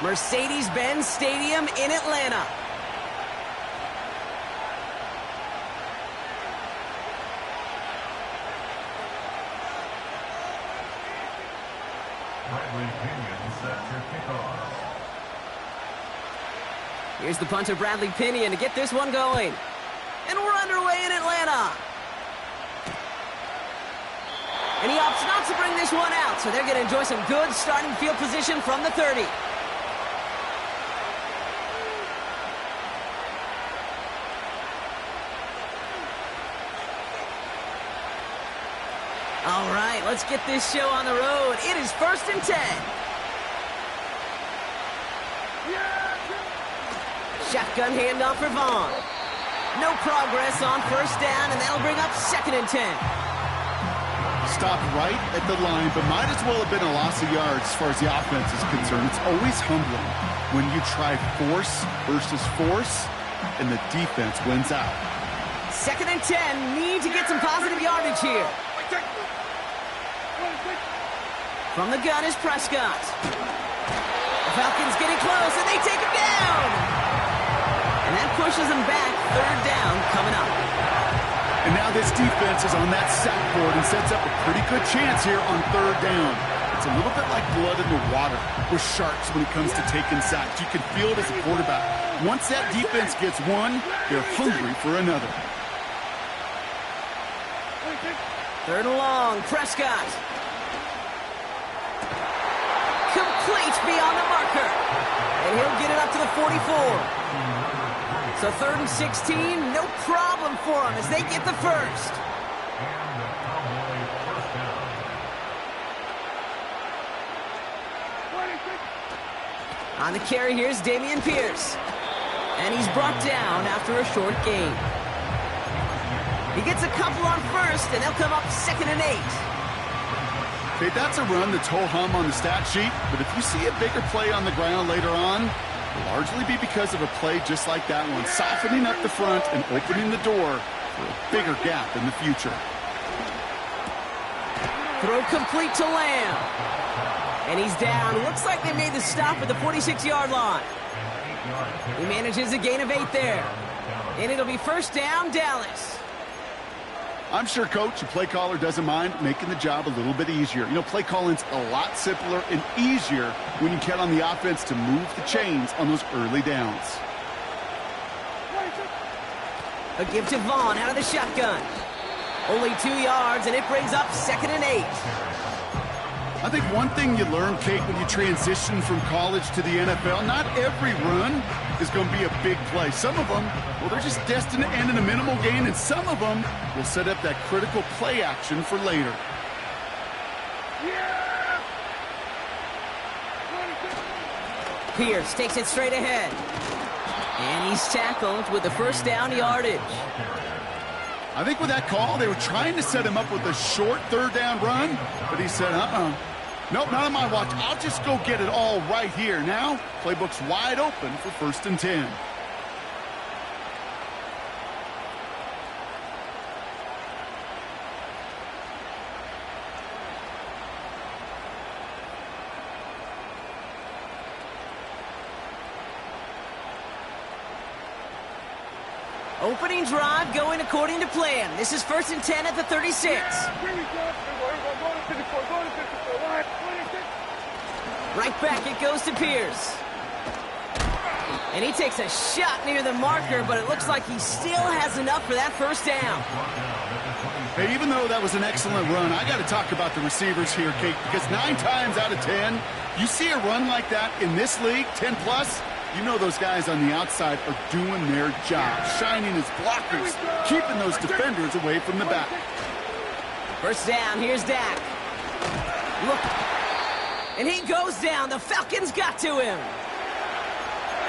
Mercedes-Benz Stadium in Atlanta. Here's the punter, Bradley Pinion, to get this one going. And we're underway in Atlanta. And he opts not to bring this one out, so they're going to enjoy some good starting field position from the 30. All right, let's get this show on the road. It is 1st and 10. Shotgun handoff for Vaughn. No progress on 1st down, and that'll bring up 2nd and 10. Stopped right at the line, but might as well have been a loss of yards as far as the offense is concerned. It's always humbling when you try force versus force, and the defense wins out. 2nd and 10. Need to get some positive yardage here. From the gun is Prescott. The Falcons getting close, and they take him down. And that pushes them back. 3rd down coming up. And now this defense is on that sack board and sets up a pretty good chance here on 3rd down. It's a little bit like blood in the water with sharks when it comes to taking sacks. You can feel it as a quarterback. Once that defense gets one, they're hungry for another. 3rd and long, Prescott. Complete beyond the marker. And he'll get it up to the 44. So 3rd and 16, no problem for them as they get the 1st. On the carry, here's Dameon Pierce. And he's brought down after a short gain. He gets a couple on 1st, and they'll come up 2nd and 8. Okay, that's a run that's ho-hum on the stat sheet, but if you see a bigger play on the ground later on, it'll largely be because of a play just like that one, softening up the front and opening the door for a bigger gap in the future. Throw complete to Lamb. And he's down. Looks like they made the stop at the 46-yard line. He manages a gain of 8 there. And it'll be 1st down, Dallas. I'm sure, Coach, the play caller doesn't mind making the job a little bit easier. You know, play calling's a lot simpler and easier when you count on the offense to move the chains on those early downs. A give to Vaughn out of the shotgun. Only 2 yards, and it brings up 2nd and 8. I think one thing you learn, Kate, when you transition from college to the NFL, not every run is going to be a big play. Some of them, well, they're just destined to end in a minimal gain, and some of them will set up that critical play action for later. Pierce takes it straight ahead. And he's tackled with the 1st down yardage. I think with that call, they were trying to set him up with a short 3rd down run, but he said, nope, not on my watch. I'll just go get it all right here. Now, playbook's wide open for 1st and 10. Opening drive going according to plan. This is 1st and 10 at the 36. Right back it goes to Pierce. And he takes a shot near the marker, but it looks like he still has enough for that 1st down. Hey, even though that was an excellent run, I got to talk about the receivers here, Kate, because 9 times out of 10, you see a run like that in this league, 10+, you know those guys on the outside are doing their job, shining as blockers, keeping those defenders away from the back. 1st down, here's Dak. Look, and he goes down. The Falcons got to him.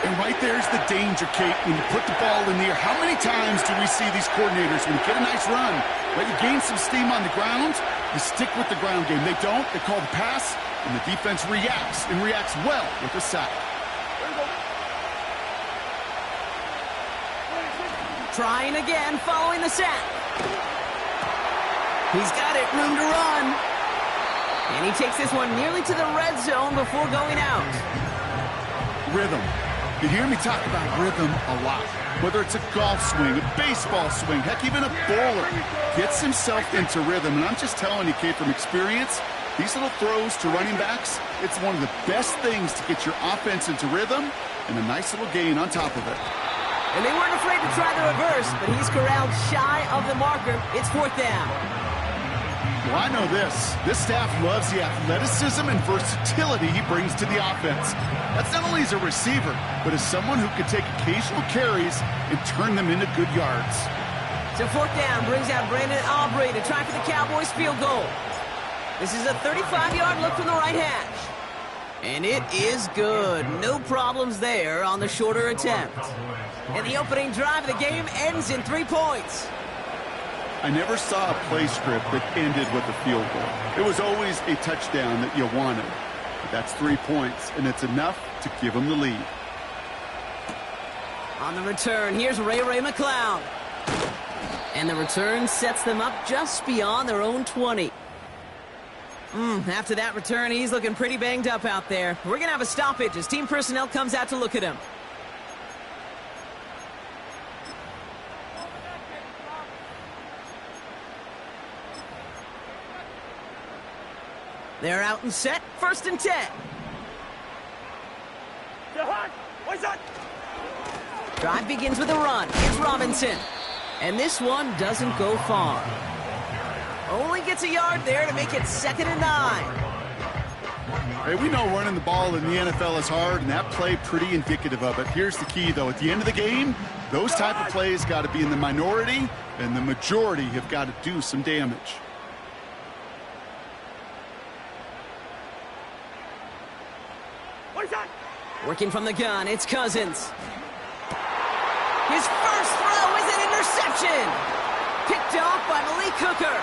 And right there's the danger, Kate, when you put the ball in the air. How many times do we see these coordinators, when you get a nice run, let you gain some steam on the ground, you stick with the ground game. They don't, they call the pass, and the defense reacts, and reacts well with a sack. Trying again, following the sack. He's got it, room to run. And he takes this one nearly to the red zone before going out. Rhythm. You hear me talk about rhythm a lot. Whether it's a golf swing, a baseball swing, heck, even a bowler gets himself into rhythm. And I'm just telling you, Kate, from experience, these little throws to running backs, it's one of the best things to get your offense into rhythm and a nice little gain on top of it. And they weren't afraid to try the reverse, but he's corralled shy of the marker. It's 4th down. Well, I know this. This staff loves the athleticism and versatility he brings to the offense. That's not only as a receiver, but as someone who can take occasional carries and turn them into good yards. So 4th down brings out Brandon Aubrey to try for the Cowboys field goal. This is a 35-yard look from the right hash. And it is good. No problems there on the shorter attempt. And the opening drive of the game ends in 3 points. I never saw a play script that ended with a field goal. It was always a touchdown that you wanted. But that's 3 points, and it's enough to give them the lead. On the return, here's Ray McCloud. And the return sets them up just beyond their own 20. After that return, he's looking pretty banged up out there. We're going to have a stoppage as team personnel comes out to look at him. They're out and set. 1st and 10. Drive begins with a run. It's Robinson. And this one doesn't go far. Only gets a yard there to make it 2nd and 9. Hey, we know running the ball in the NFL is hard, and that play pretty indicative of it. Here's the key, though. At the end of the game, those type of plays got to be in the minority, and the majority have got to do some damage. Working from the gun, it's Cousins. His first throw is an interception. Picked off by Malik Hooker.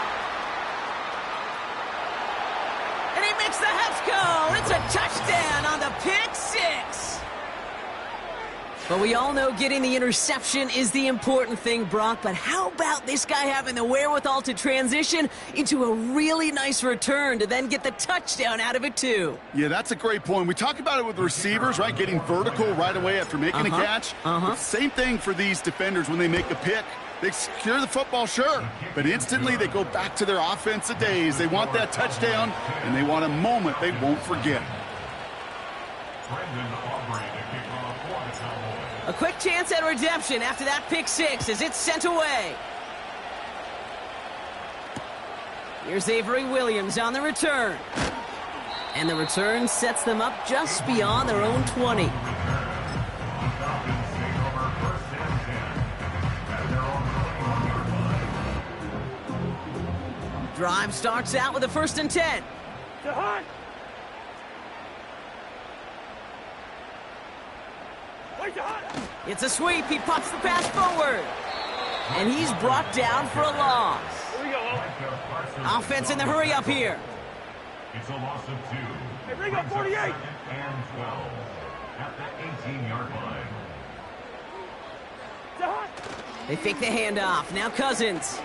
And he makes the Hefco. It's a touchdown on the pick 6. But we all know getting the interception is the important thing, Brock. But how about this guy having the wherewithal to transition into a really nice return to then get the touchdown out of it, too? Yeah, that's a great point. We talk about it with receivers, right? Getting vertical right away after making a catch. Same thing for these defenders when they make a pick. They secure the football, sure, but instantly they go back to their offensive days. They want that touchdown, and they want a moment they won't forget. A quick chance at redemption after that pick 6 as it's sent away. Here's Avery Williams on the return. And the return sets them up just beyond their own 20. Drive starts out with a 1st and 10. It's a sweep. He pops the pass forward. And he's brought down for a loss. Offense in the hurry up here. It's a loss of 2. Hey, bring up 48. And 12 at the 18-yard line. They fake the handoff. Now Cousins.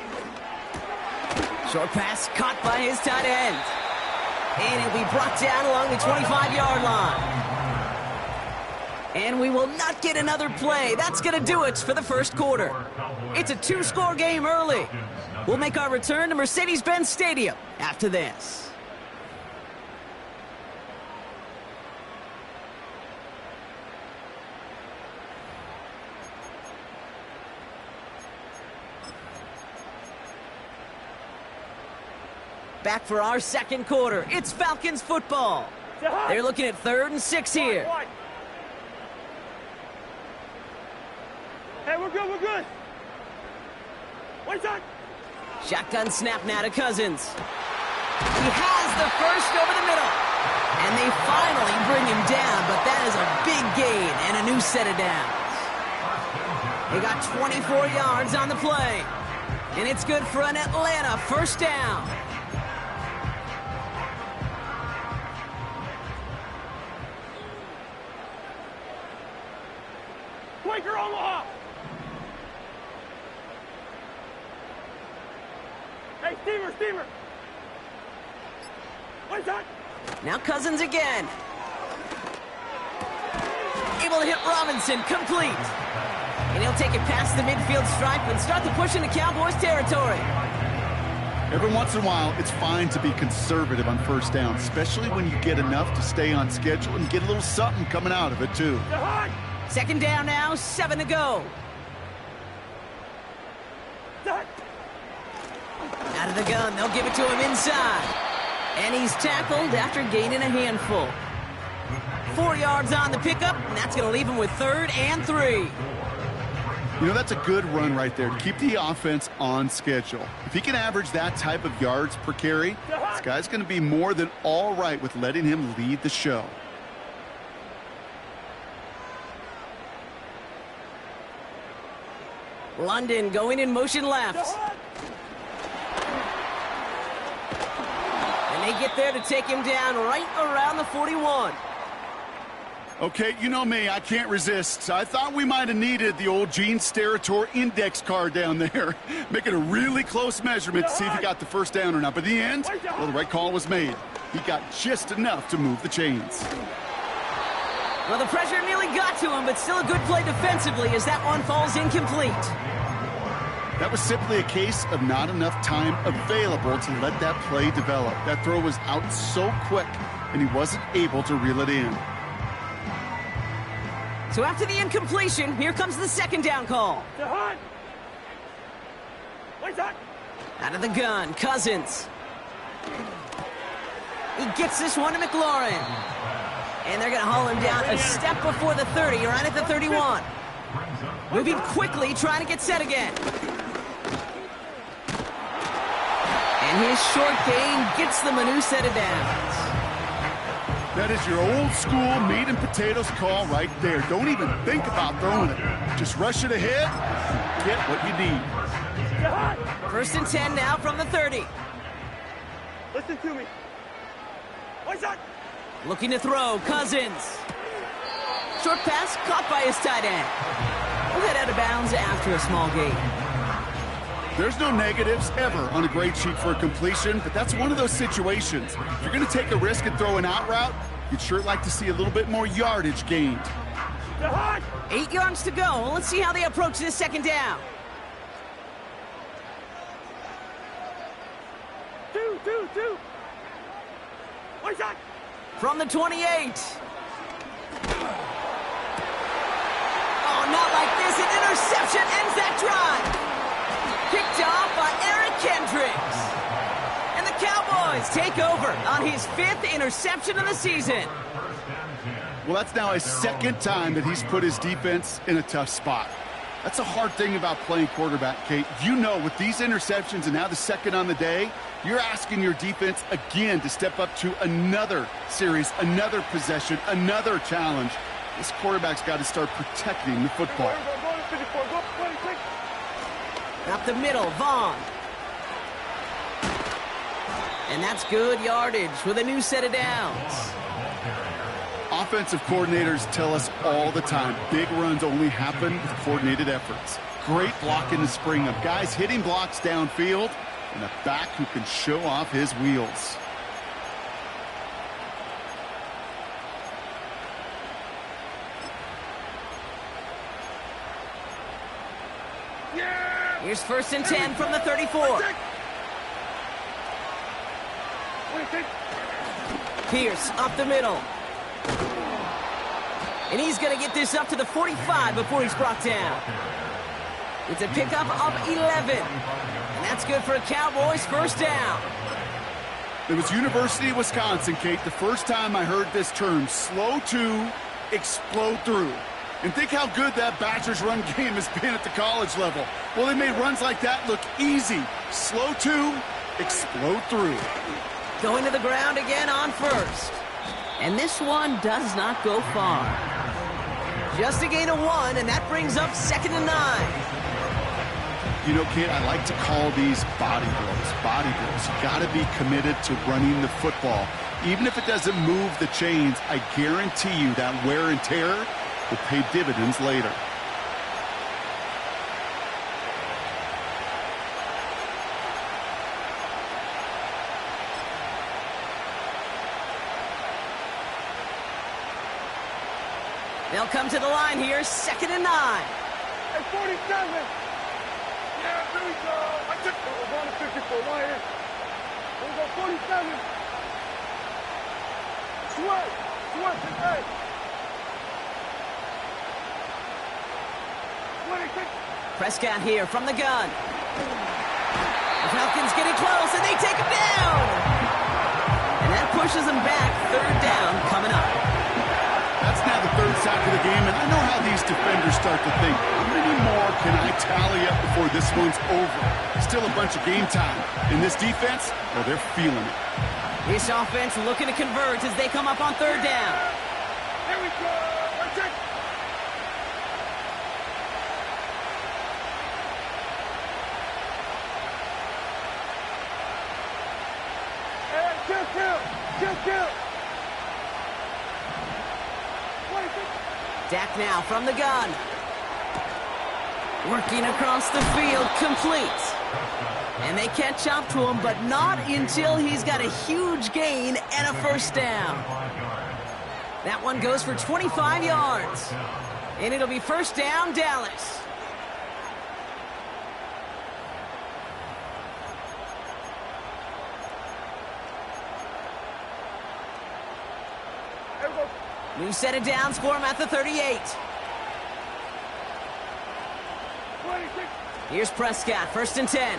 Short pass caught by his tight end. And it'll be brought down along the 25-yard line. And we will not get another play. That's going to do it for the first quarter. It's a 2-score game early. We'll make our return to Mercedes-Benz Stadium after this. Back for our second quarter. It's Falcons football. They're looking at 3rd and 6 here. Hey, we're good, we're good. Wait on. Shotgun snap now to Cousins. He has the first over the middle. And they finally bring him down, but that is a big gain and a new set of downs. They got 24 yards on the play. And it's good for an Atlanta first down. Quaker Omaha. Hey, steamer. Wait on. Now Cousins again. Able to hit Robinson, complete. And he'll take it past the midfield stripe and start the push into Cowboys territory. Every once in a while, it's fine to be conservative on first down, especially when you get enough to stay on schedule and get a little something coming out of it, too. Second down now, 7 to go. Out of the gun, they'll give it to him inside. And he's tackled after gaining a handful. 4 yards on the pickup, and that's going to leave him with 3rd and 3. You know, that's a good run right there to keep the offense on schedule. If he can average that type of yards per carry, this guy's going to be more than all right with letting him lead the show. London going in motion left. And they get there to take him down right around the 41. Okay, you know me, I can't resist. I thought we might have needed the old Gene Steratore index card down there. Making a really close measurement to see if he got the first down or not. But in the end, well, the right call was made. He got just enough to move the chains. Well, the pressure nearly got to him, but still a good play defensively as that one falls incomplete. That was simply a case of not enough time available to let that play develop. That throw was out so quick, and he wasn't able to reel it in. So after the incompletion, here comes the second down call. Out of the gun, Cousins. He gets this one to McLaurin. And they're going to haul him down a step before the 30, right at the 31. Moving quickly, trying to get set again. And his short gain gets them a new set of downs. That is your old school meat and potatoes call right there. Don't even think about throwing it. Just rush it ahead, get what you need. 1st and 10 now from the 30. Listen to me. Looking to throw, Cousins. Short pass caught by his tight end. We'll head out of bounds after a small gain. There's no negatives ever on a grade sheet for a completion, but that's one of those situations. If you're going to take a risk and throw an out route, you'd sure like to see a little bit more yardage gained. 8 yards to go. Let's see how they approach this second down. Two. One shot. From the 28. Oh, not like this. An interception ends that drive. Picked off by Eric Kendricks. And the Cowboys take over on his 5th interception of the season. Well, that's now his 2nd time that he's put his defense in a tough spot. That's a hard thing about playing quarterback, Kate. You know, with these interceptions and now the 2nd on the day, you're asking your defense again to step up to another series, another possession, another challenge. This quarterback's got to start protecting the football. Up the middle, Vaughn. And that's good yardage with a new set of downs. Offensive coordinators tell us all the time, big runs only happen with coordinated efforts. Great block in the spring of guys hitting blocks downfield and a back who can show off his wheels. Here's 1st and 10 from the 34. Pierce up the middle. And he's going to get this up to the 45 before he's brought down. It's a pickup of 11. And that's good for a Cowboys 1st down. It was University of Wisconsin, Kate, the first time I heard this term, slow to explode through. And think how good that Badgers run game has been at the college level. Well, they made runs like that look easy. Slow to explode through. Going to the ground again on 1st. And this one does not go far. Just a gain of 1, and that brings up 2nd and 9. You know, Kate, I like to call these body blows. Body blows. You got to be committed to running the football. Even if it doesn't move the chains, I guarantee you that wear and tear will pay dividends later. They'll come to the line here, 2nd and 9. Hey, 47. Yeah, there we go. I took it. We're going to 54. Right here. We're going 47. Sweat. Hey. 26. Prescott here from the gun. The Falcons getting close, and they take him down. And that pushes them back. 3rd down coming up. That's now the 3rd sack of the game, and I know how these defenders start to think. How many more can I tally up before this one's over? Still a bunch of game time. In this defense, well, they're feeling it. This offense looking to convert as they come up on 3rd down. Here we go. Let's take. Kill. Dak now from the gun. Working across the field, complete. And they catch up to him, but not until he's got a huge gain and a 1st down. That one goes for 25 yards. And it'll be 1st down, Dallas. New set of downs for him at the 38. 26. Here's Prescott, 1st and 10.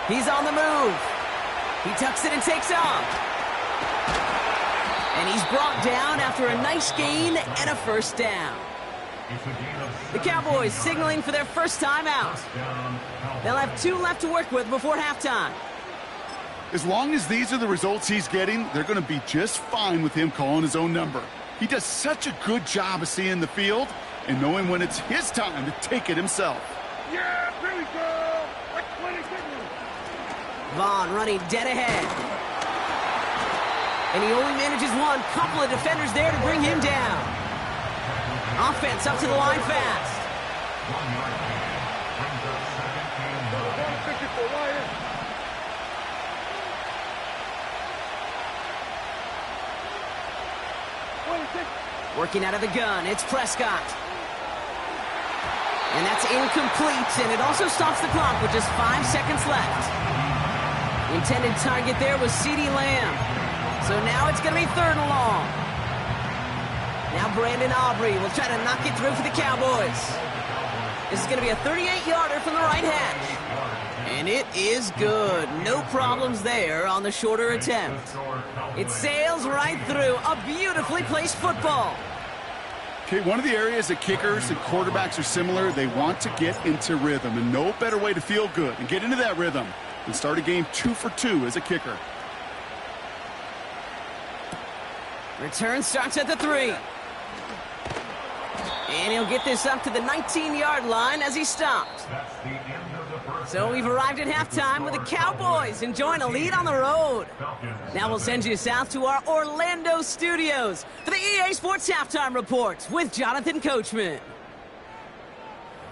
He's on the move. He tucks it and takes off. And he's brought down after a nice gain and a 1st down. The Cowboys signaling for their 1st time out. They'll have 2 left to work with before halftime. As long as these are the results he's getting, they're going to be just fine with him calling his own number. He does such a good job of seeing the field and knowing when it's his time to take it himself. Yeah, here we go. 26. Vaughn running dead ahead. And he only manages one. Couple of defenders there to bring him down. Offense up to the line fast. 54 wide. Working out of the gun, it's Prescott. And that's incomplete, and it also stops the clock with just 5 seconds left. The intended target there was CeeDee Lamb. So now it's going to be 3rd and long. Now Brandon Aubrey will try to knock it through for the Cowboys. This is going to be a 38-yarder from the right hash. And it is good. No problems there on the shorter attempt. It sails right through. A beautifully placed football. Okay, one of the areas that kickers and quarterbacks are similar, they want to get into rhythm, and no better way to feel good and get into that rhythm than start a game 2 for 2 as a kicker. Return starts at the 3. And he'll get this up to the 19-yard line as he stopped. So we've arrived at halftime with the Cowboys enjoying a lead on the road. Now we'll send you south to our Orlando studios for the EA Sports Halftime Report with Jonathan Coachman.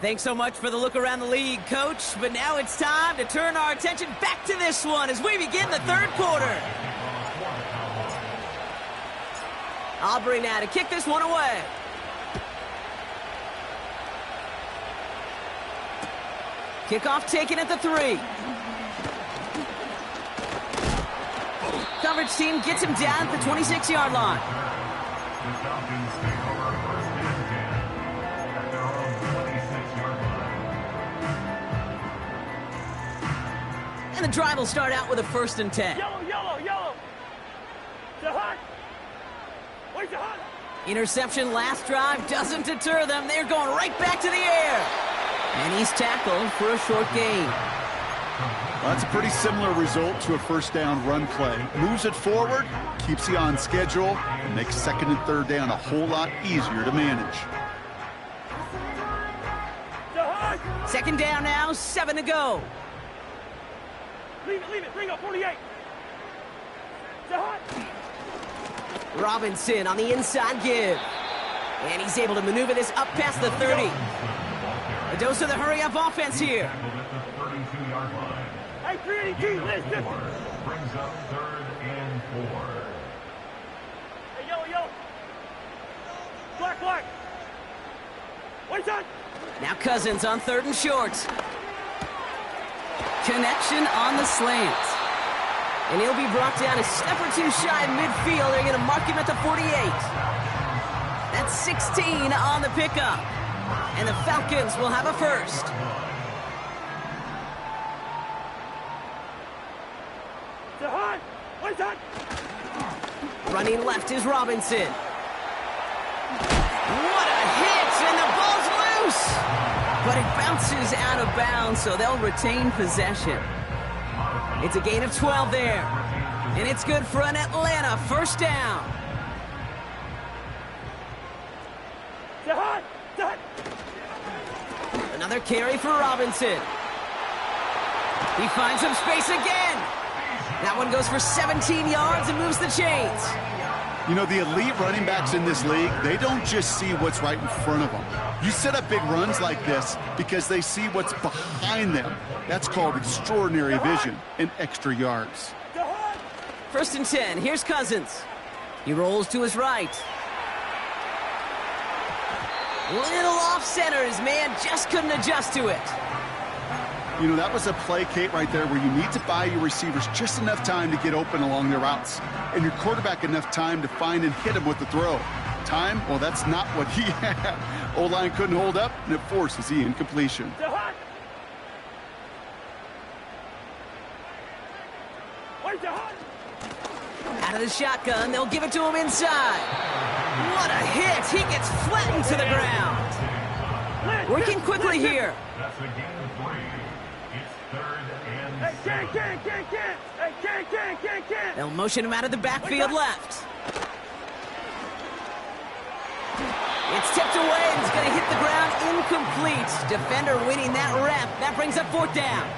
Thanks so much for the look around the league, Coach. But now it's time to turn our attention back to this one as we begin the 3rd quarter. Aubrey now to kick this one away. Kickoff taken at the 3. Coverage team gets him down at the 26-yard line. And the drive will start out with a 1st and 10. Yellow. The hot. Where's the hot? Interception last drive doesn't deter them. They're going right back to the air. And he's tackled for a short gain. Well, that's a pretty similar result to a 1st down run play. Moves it forward, keeps you on schedule, and makes 2nd and 3rd down a whole lot easier to manage. 2nd down now, 7 to go. Leave it. Bring up 48. Robinson on the inside give. And he's able to maneuver this up past the 30. A dose of the hurry-up offense here. Hey, 382, listen. Brings up 3rd and 4. Hey, yellow. Black, black. Wait on. Now Cousins on 3rd and short. Connection on the slant. And he'll be brought down a step or two shy of midfield. They're going to mark him at the 48. That's 16 on the pickup. And the Falcons will have a first. To high. Wait on. Running left is Robinson. What a hit, and the ball's loose. But it bounces out of bounds, so they'll retain possession. It's a gain of 12 there. And it's good for an Atlanta first down. To high. To high. Another carry for Robinson. He finds some space again. That one goes for 17 yards and moves the chains. You know, the elite running backs in this league, they don't just see what's right in front of them. You set up big runs like this because they see what's behind them. That's called extraordinary vision and extra yards. First and 10. Here's Cousins. He rolls to his right. Little off center. His man just couldn't adjust to it. You know, that was a play, Kate, right there where you need to buy your receivers just enough time to get open along their routes, and your quarterback enough time to find and hit him with the throw. Time? Well, that's not what he had. O-line couldn't hold up, and it forces the incompletion. Out of the shotgun, they'll give it to him inside. What a hit! He gets flattened to the ground. Working quickly here. That's a gain of 3. It's 3rd and Hey, 7. can't. Hey, can't. They'll motion him out of the backfield left. It's tipped away, and it's going to hit the ground incomplete. Defender winning that rep. That brings up 4th down.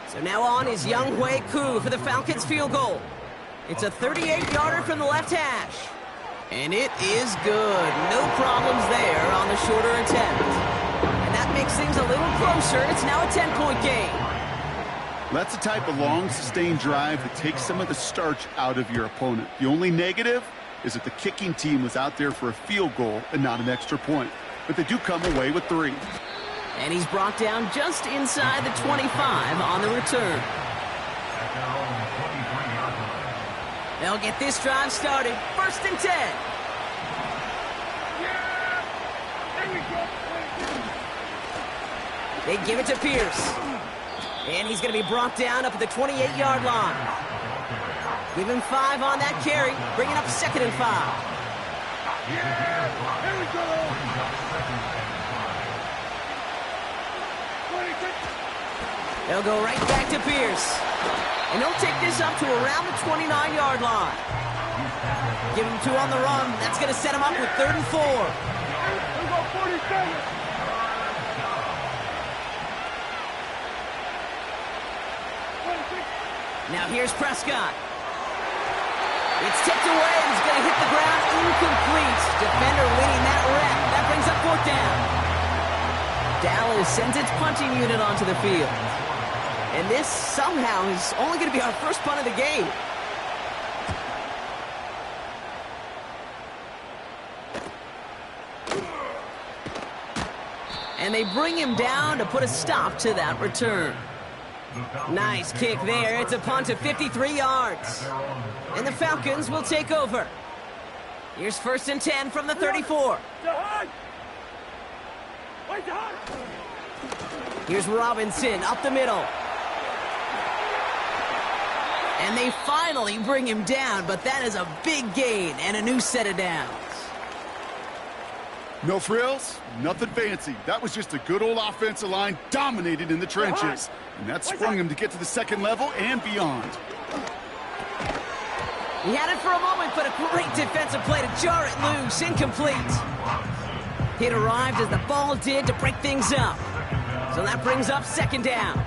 So now on is Young Hui Koo for the Falcons field goal. It's a 38-yarder from the left hash. And it is good. No problems there on the shorter attempt. And that makes things a little closer. It's now a 10-point game. That's the type of long, sustained drive that takes some of the starch out of your opponent. The only negative is that the kicking team was out there for a field goal and not an extra point. But they do come away with 3. And he's brought down just inside the 25 on the return. They'll get this drive started. 1st and 10. They give it to Pierce. And he's going to be brought down up at the 28-yard line. Give him 5 on that carry, bringing up 2nd and 5. Here we go. They'll go right back to Pierce. And he'll take this up to around the 29-yard line. Give him 2 on the run. That's going to set him up with 3rd and 4. Here we go, 47. Now here's Prescott. It's tipped away, and he's going to hit the ground incomplete. Defender winning that rep. That brings up 4th down. Dallas sends its punting unit onto the field. And this somehow is only going to be our first punt of the game. And they bring him down to put a stop to that return. Nice kick there. It's a punt of 53 yards. And the Falcons will take over. Here's 1st and 10 from the 34. Here's Robinson up the middle. And they finally bring him down, but that is a big gain and a new set of downs. No frills, nothing fancy. That was just a good old offensive line dominated in the trenches. And that sprung him to get to the 2nd level and beyond. He had it for a moment, but a great defensive play to jar it loose. Incomplete. It arrived as the ball did to break things up. So that brings up 2nd down.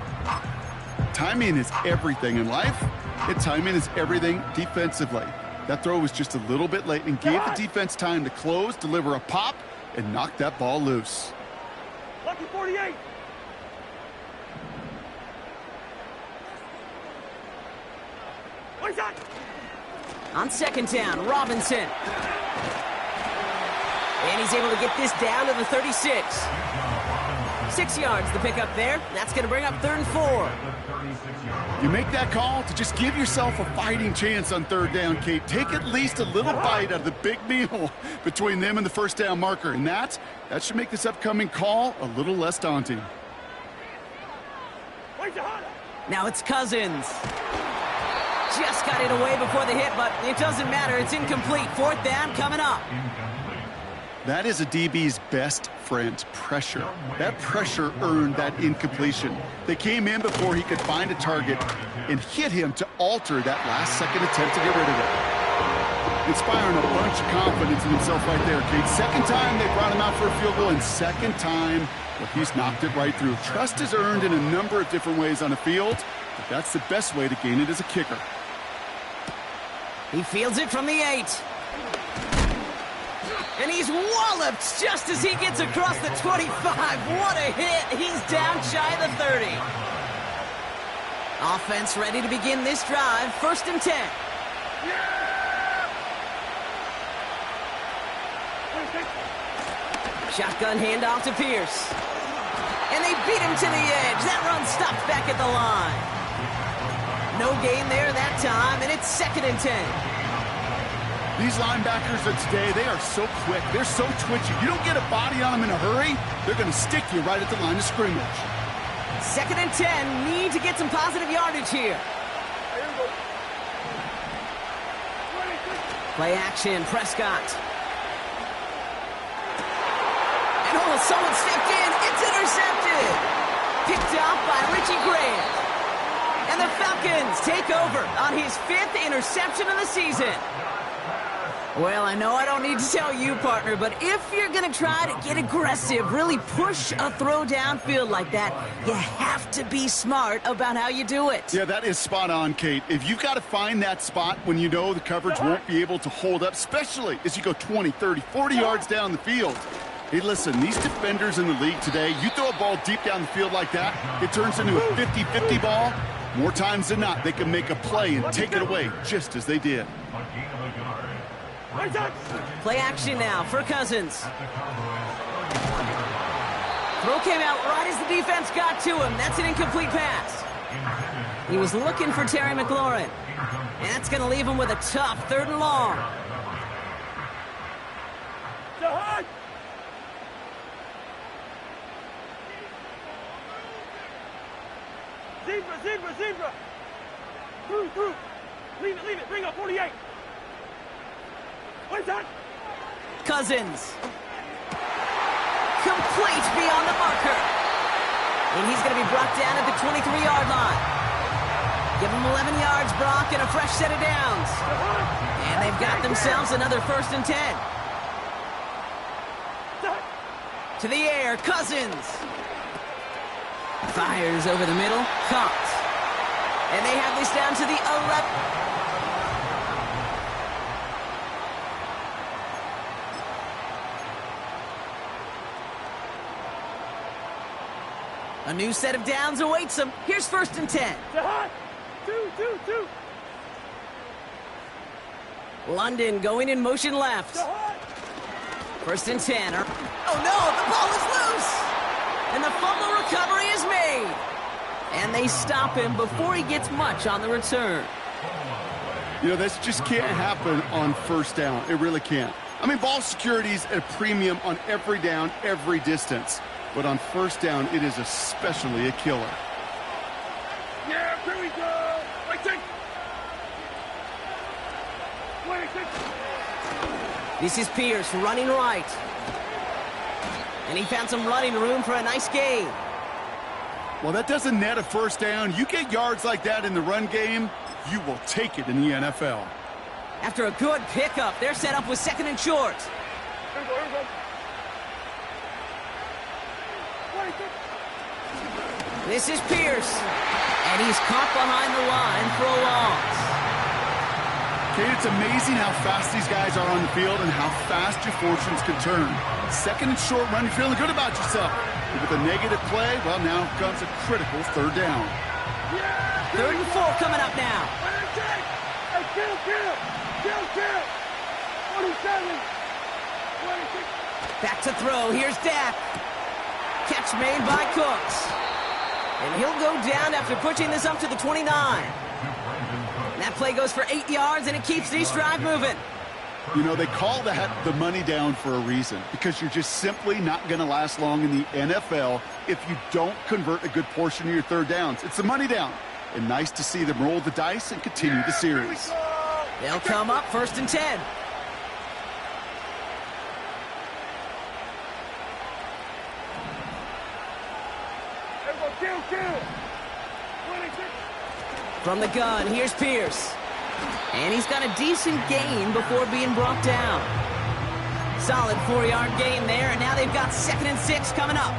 Timing is everything in life, and timing is everything defensively. That throw was just a little bit late and gave the defense time to close, deliver a pop, and knock that ball loose. Lucky 48. On 2nd down, Robinson. And he's able to get this down to the 36. 6 yards the pickup there. That's going to bring up 3rd and 4. You make that call to just give yourself a fighting chance on 3rd down, Kate. Take at least a little bite out of the big meal between them and the 1st down marker. And that should make this upcoming call a little less daunting. Now it's Cousins. Just got it away before the hit, but it doesn't matter. It's incomplete. 4th down coming up. That is a DB's best friend, pressure. That pressure earned that incompletion. They came in before he could find a target and hit him to alter that last-second attempt to get rid of it. Inspiring a bunch of confidence in himself right there, Kate. 2nd time they brought him out for a field goal, and 2nd time, well, he's knocked it right through. Trust is earned in a number of different ways on the field, but that's the best way to gain it as a kicker. He fields it from the 8. And he's walloped just as he gets across the 25. What a hit. He's down shy of the 30. Offense ready to begin this drive. 1st and 10. Shotgun handoff to Pierce. And they beat him to the edge. That run stopped back at the line. No gain there that time, and it's 2nd and 10. These linebackers of today, they are so quick. They're so twitchy. You don't get a body on them in a hurry, they're going to stick you right at the line of scrimmage. 2nd and 10. Need to get some positive yardage here. Play action, Prescott. And someone stepped in. It's intercepted. Picked off by Richie Grant. And the Falcons take over on his 5th interception of the season. Well, I know I don't need to tell you, partner, but if you're going to try to get aggressive, really push a throw downfield like that, you have to be smart about how you do it. Yeah, that is spot on, Kate. If you've got to find that spot when you know the coverage won't be able to hold up, especially as you go 20, 30, 40 yards down the field. Hey, listen, these defenders in the league today, you throw a ball deep down the field like that, it turns into a 50-50 ball. More times than not, they can make a play and take it away, just as they did. Play action now for Cousins. Throw came out right as the defense got to him. That's an incomplete pass. He was looking for Terry McLaurin. And that's going to leave him with a tough 3rd and long. Zebra. Through. Leave it. Bring up 48. What's that? Cousins. Complete beyond the marker. And he's going to be brought down at the 23-yard line. Give him 11 yards, Brock, and a fresh set of downs. And they've got themselves another 1st and 10. To the air, Cousins. Fires over the middle, caught. And they have this down to the 11. A new set of downs awaits them. Here's 1st and 10. Two. London going in motion left. 1st and 10. Oh no, the ball is loose. And the fumble recovery is made. And they stop him before he gets much on the return. You know, this just can't happen on 1st down. It really can't. I mean, ball security's at a premium on every down, every distance. But on 1st down, it is especially a killer. Yeah, here we go. This is Pierce running right. And he found some running room for a nice gain. Well, that doesn't net a 1st down. You get yards like that in the run game, you will take it in the NFL. After a good pickup, they're set up with 2nd and short. Here we go. This is Pierce. And he's caught behind the line for a loss. Kate, it's amazing how fast these guys are on the field and how fast your fortunes can turn. 2nd and short run, you're feeling good about yourself. But with a negative play, well, now comes a critical 3rd down. 3rd and 4 coming up now. Kill. 27. 26. Back to throw. Here's Dak. Catch made by Cooks. And he'll go down after pushing this up to the 29. And that play goes for 8 yards, and it keeps this drive moving. You know, they call that the money down for a reason, because you're just simply not going to last long in the NFL if you don't convert a good portion of your third downs. It's the money down. And nice to see them roll the dice and continue the series. They'll come up 1st and 10. From the gun, here's Pierce. And he's got a decent gain before being brought down. Solid 4-yard gain there, and now they've got 2nd and 6 coming up.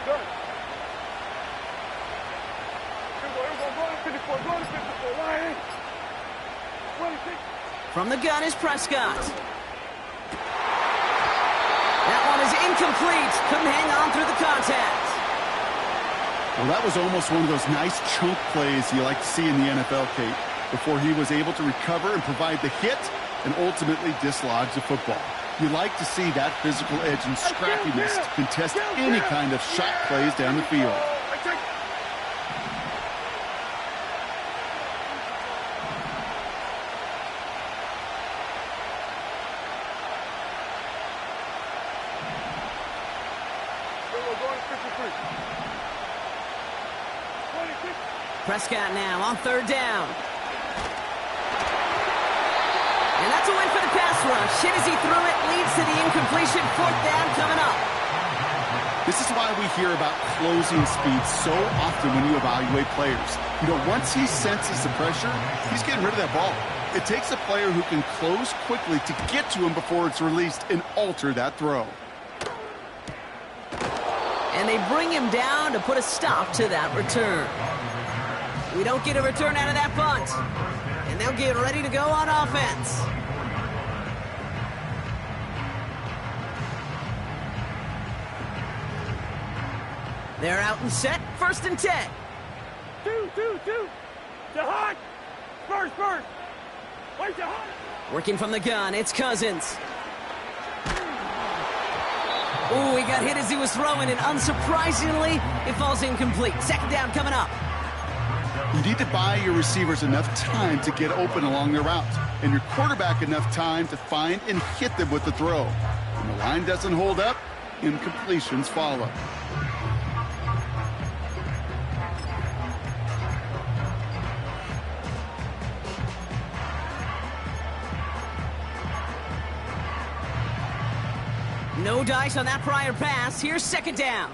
Good. From the gun is Prescott. That one is incomplete. Couldn't hang on through the contact. Well, that was almost one of those nice chunk plays you like to see in the NFL, Kate, before he was able to recover and provide the hit and ultimately dislodge the football. You like to see that physical edge and scrappiness to contest any kind of shot plays down the field. Prescott now on 3rd down. And that's a win for the pass rush. Hit as he threw it, leads to the incompletion. 4th down coming up. This is why we hear about closing speed so often when you evaluate players. You know, once he senses the pressure, he's getting rid of that ball. It takes a player who can close quickly to get to him before it's released and alter that throw. And they bring him down to put a stop to that return. We don't get a return out of that punt. And they'll get ready to go on offense. They're out and set. 1st and 10. 2. Jahad. First. Wait, Jahad. Working from the gun, it's Cousins. Oh, he got hit as he was throwing, and unsurprisingly, it falls incomplete. 2nd down coming up. You need to buy your receivers enough time to get open along their route, and your quarterback enough time to find and hit them with the throw. When the line doesn't hold up, incompletions follow. No dice on that prior pass. Here's 2nd down.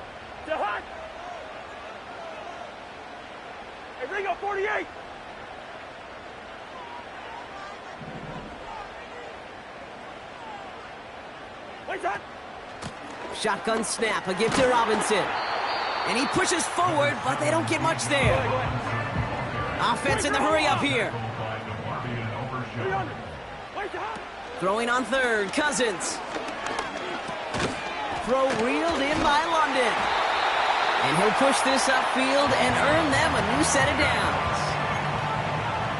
Jahad. Hey, Ringo, 48. Wait, Jahad. Shotgun snap, a give to Robinson. And he pushes forward, but they don't get much there. Go ahead. Offense in the hurry up here. Wait, Jahad. Throwing on 3rd, Cousins. Throw reeled in by London. And he'll push this upfield and earn them a new set of downs.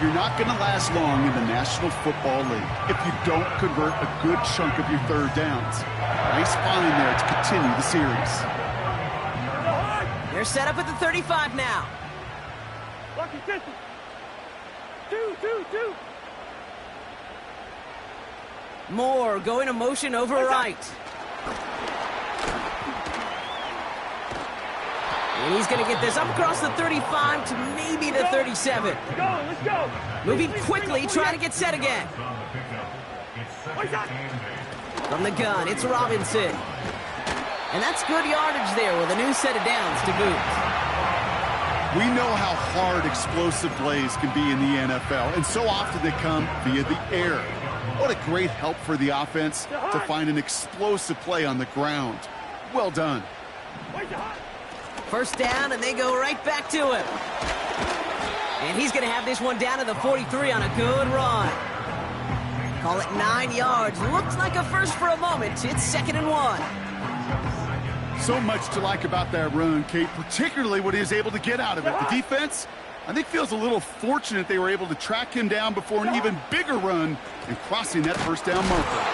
You're not going to last long in the National Football League if you don't convert a good chunk of your third downs. Nice find there to continue the series. They're set up at the 35 now. Lucky 50. 2. Moore going to motion over right. And he's going to get this up across the 35 to maybe the 37. Let's go. Moving quickly, trying to get set again. From the gun, it's Robinson. And that's good yardage there with a new set of downs to boot. We know how hard explosive plays can be in the NFL, and so often they come via the air. What a great help for the offense to find an explosive play on the ground. Well done. 1st down, and they go right back to him. And he's going to have this one down to the 43 on a good run. Call it 9 yards. Looks like a first for a moment. It's 2nd and 1. So much to like about that run, Kate, particularly what he was able to get out of it. The defense, I think, feels a little fortunate they were able to track him down before an even bigger run and crossing that first down marker.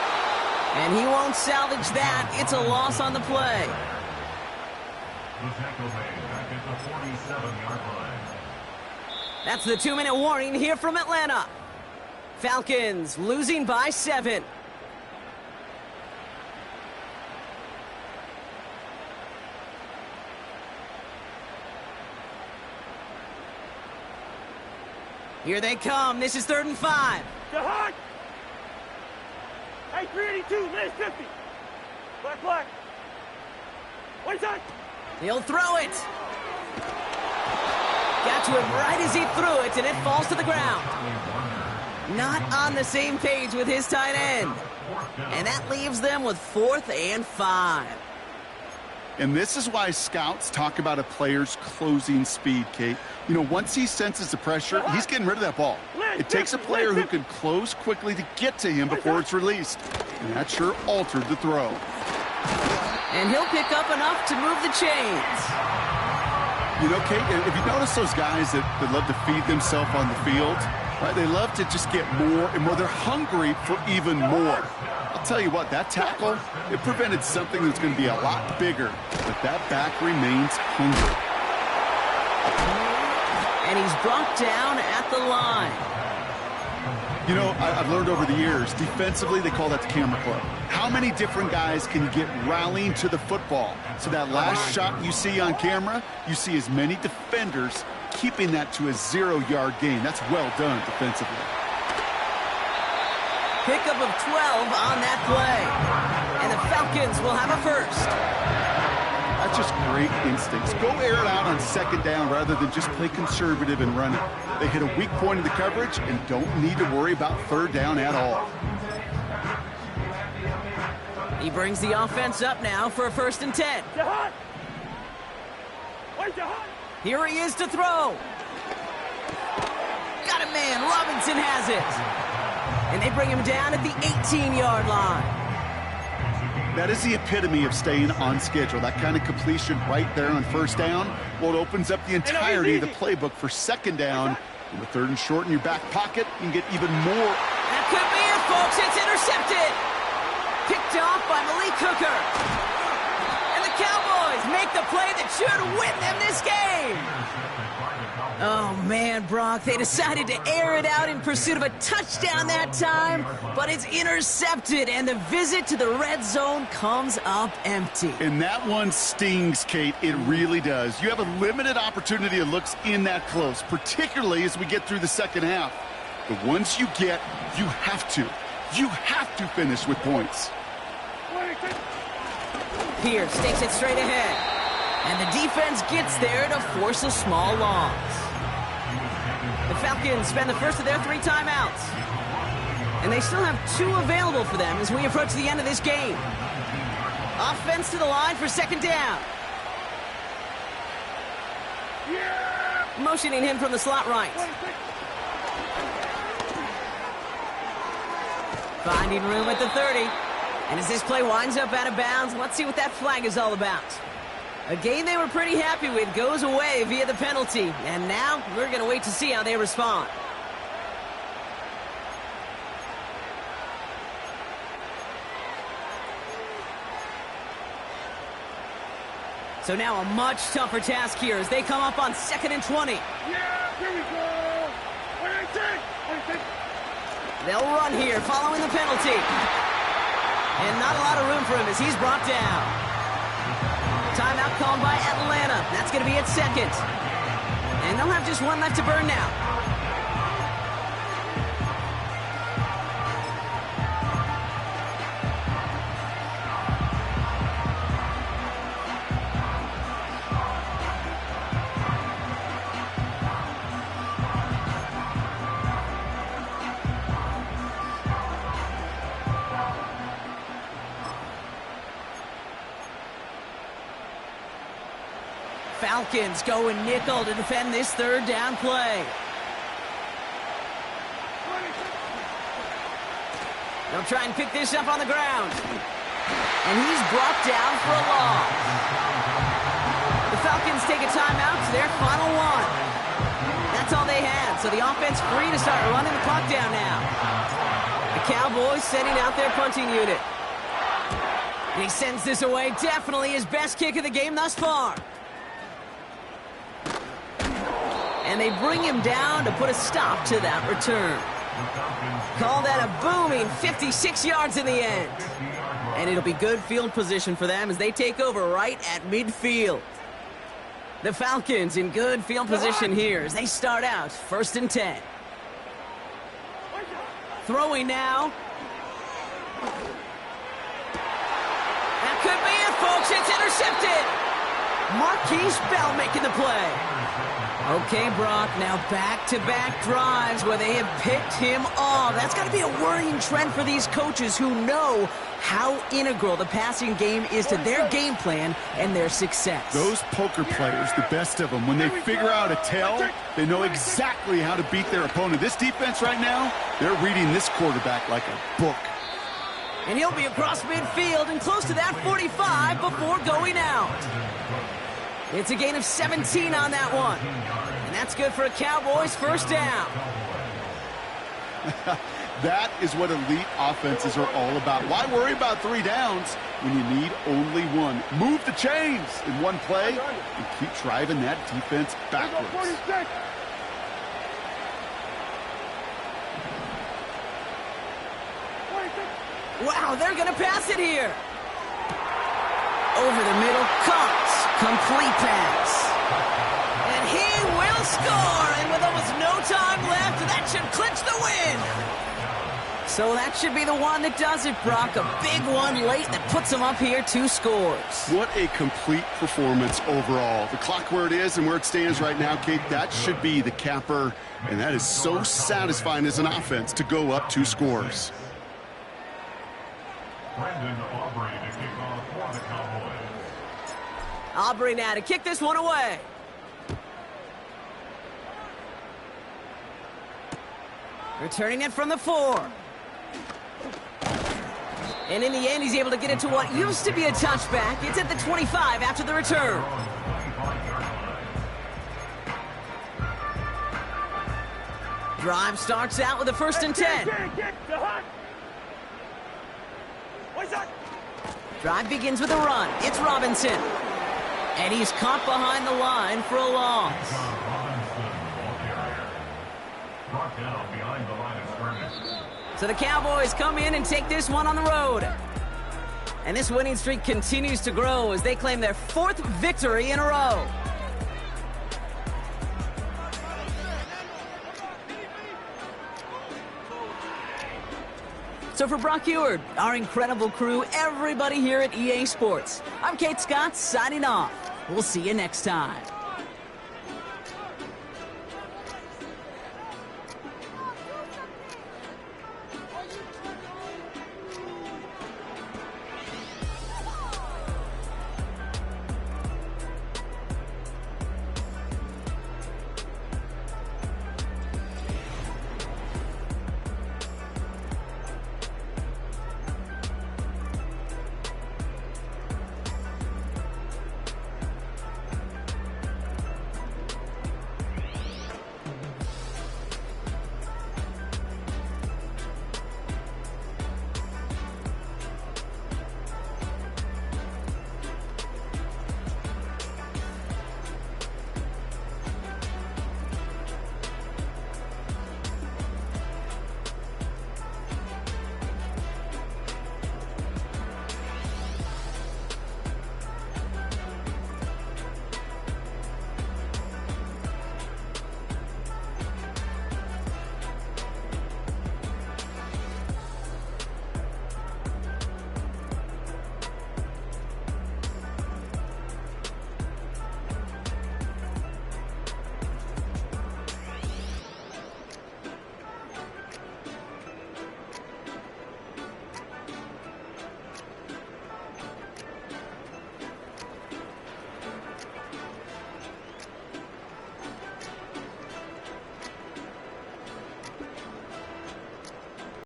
And he won't salvage that. It's a loss on the play. The tackle made back at the 47-yard line. That's the 2-minute warning here from Atlanta. Falcons losing by 7. Here they come. This is 3rd and 5. The hot. Hey, 382, last 50. Black. One side. He'll throw it. Got to him right as he threw it, and it falls to the ground. Not on the same page with his tight end. And that leaves them with 4th and 5. And this is why scouts talk about a player's closing speed, Kate. You know, once he senses the pressure, he's getting rid of that ball. It takes a player who can close quickly to get to him before it's released. And that sure altered the throw. And he'll pick up enough to move the chains. You know, Kate, if you notice those guys that love to feed themselves on the field, right? They love to just get more and more. They're hungry for even more. I'll tell you what, that tackle, it prevented something that's going to be a lot bigger. But that back remains hungry. And he's brought down at the line. You know, I've learned over the years, defensively, they call that the camera club. How many different guys can get rallying to the football? So that last shot you see on camera, you see as many defenders keeping that to a 0-yard gain. That's well done defensively. Pickup of 12 on that play. And the Falcons will have a first. That's just great instincts. Go air it out on 2nd down rather than just play conservative and run it. They hit a weak point in the coverage and don't need to worry about 3rd down at all. He brings the offense up now for a 1st and 10. Here he is to throw. Got a man. Robinson has it. And they bring him down at the 18-yard line. That is the epitome of staying on schedule. That kind of completion right there on 1st down. Well, it opens up the entirety of the playbook for 2nd down. And with 3rd and short in your back pocket, you can get even more. That could be it, folks. It's intercepted. Picked off by Malik Hooker. And the Cowboys make the play that should win them this game. Oh, man, Brock, they decided to air it out in pursuit of a touchdown that time, but it's intercepted, and the visit to the red zone comes up empty. And that one stings, Kate. It really does. You have a limited opportunity that looks in that close, particularly as we get through the 2nd half. But once you get, you have to finish with points. Pierce takes it straight ahead, and the defense gets there to force a small loss. The Falcons spend the first of their 3 timeouts. And they still have 2 available for them as we approach the end of this game. Offense to the line for 2nd down. Motioning him from the slot right. Finding room at the 30. And as this play winds up out of bounds, let's see what that flag is all about. A game they were pretty happy with goes away via the penalty. And now we're going to wait to see how they respond. So now a much tougher task here as they come up on 2nd and 20. Yeah, here we go. What do you think? They'll run here following the penalty. And not a lot of room for him as he's brought down. Timeout called by Atlanta. That's going to be at 2nd. And they'll have just 1 left to burn now. Falcons going nickel to defend this 3rd down play. They'll try and pick this up on the ground. And he's brought down for a loss. take a timeout to their final one. That's all they had, so the offense free to start running the clock down now. The Cowboys sending out their punting unit. And he sends this away, definitely his best kick of the game thus far. And they bring him down to put a stop to that return. Call that a booming 56 yards in the end. And it'll be good field position for them as they take over right at midfield. The Falcons in good field position here as they start out 1st and 10. Throwing now. That could be it, folks. It's intercepted. Marquise Bell making the play. Okay, Brock, now back-to-back drives where they have picked him off. That's got to be a worrying trend for these coaches who know how integral the passing game is to their game plan and their success. Those poker players, the best of them, when they figure out a tell, they know exactly how to beat their opponent. This defense right now, they're reading this quarterback like a book. And he'll be across midfield and close to that 45 before going out. It's a gain of 17 on that one. And that's good for a Cowboys first down. That is what elite offenses are all about. Why worry about 3 downs when you need only one? Move the chains in one play and keep driving that defense backwards. Wow, they're going to pass it here. Over the middle, Cox, complete pass. And he will score, and with almost no time left, that should clinch the win. So that should be the one that does it, Brock. A big one late that puts them up here 2 scores. What a complete performance overall. The clock where it is and where it stands right now, Kate, that should be the capper, and that is so satisfying as an offense to go up 2 scores. Aubrey now to kick this one away. Returning it from the 4. And in the end, he's able to get it to what used to be a touchback. It's at the 25 after the return. Drive starts out with a 1st and 10. Drive begins with a run. It's Robinson. And he's caught behind the line for a loss. So the Cowboys come in and take this one on the road. And this winning streak continues to grow as they claim their 4th victory in a row. So for Brock Eward, our incredible crew, everybody here at EA Sports, I'm Kate Scott signing off. We'll see you next time.